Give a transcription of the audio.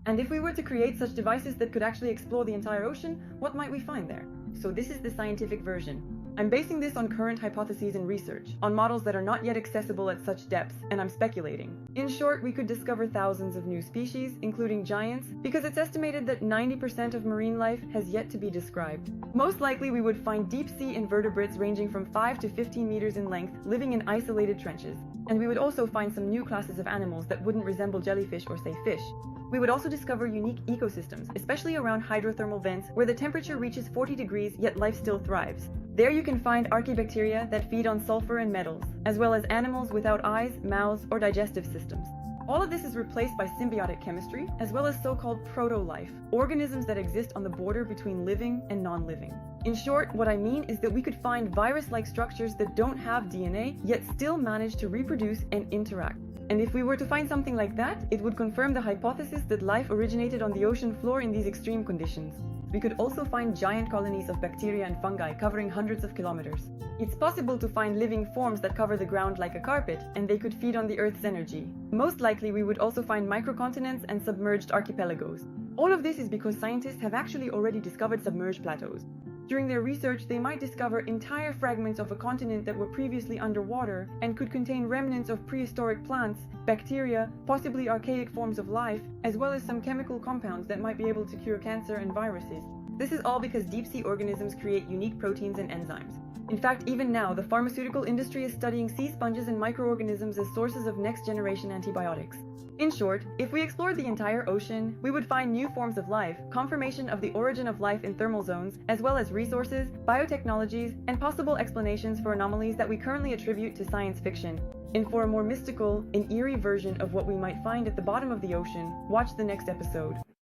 And if we were to create such devices that could actually explore the entire ocean, what might we find there? So this is the scientific version. I'm basing this on current hypotheses and research, on models that are not yet accessible at such depths, and I'm speculating. In short, we could discover thousands of new species, including giants, because it's estimated that 90% of marine life has yet to be described. Most likely we would find deep-sea invertebrates ranging from 5 to 15 meters in length, living in isolated trenches. And we would also find some new classes of animals that wouldn't resemble jellyfish or, say, fish. We would also discover unique ecosystems, especially around hydrothermal vents where the temperature reaches 40 degrees yet life still thrives. There you can find archaebacteria that feed on sulfur and metals, as well as animals without eyes, mouths, or digestive systems. All of this is replaced by symbiotic chemistry, as well as so-called proto-life, organisms that exist on the border between living and non-living. In short, what I mean is that we could find virus-like structures that don't have DNA, yet still manage to reproduce and interact. And if we were to find something like that, it would confirm the hypothesis that life originated on the ocean floor in these extreme conditions. We could also find giant colonies of bacteria and fungi covering hundreds of kilometers. It's possible to find living forms that cover the ground like a carpet, and they could feed on the Earth's energy. Most likely, we would also find microcontinents and submerged archipelagos. All of this is because scientists have actually already discovered submerged plateaus. During their research, they might discover entire fragments of a continent that were previously underwater and could contain remnants of prehistoric plants, bacteria, possibly archaic forms of life, as well as some chemical compounds that might be able to cure cancer and viruses. This is all because deep-sea organisms create unique proteins and enzymes. In fact, even now, the pharmaceutical industry is studying sea sponges and microorganisms as sources of next-generation antibiotics. In short, if we explored the entire ocean, we would find new forms of life, confirmation of the origin of life in thermal zones, as well as resources, biotechnologies, and possible explanations for anomalies that we currently attribute to science fiction. And for a more mystical and eerie version of what we might find at the bottom of the ocean, watch the next episode.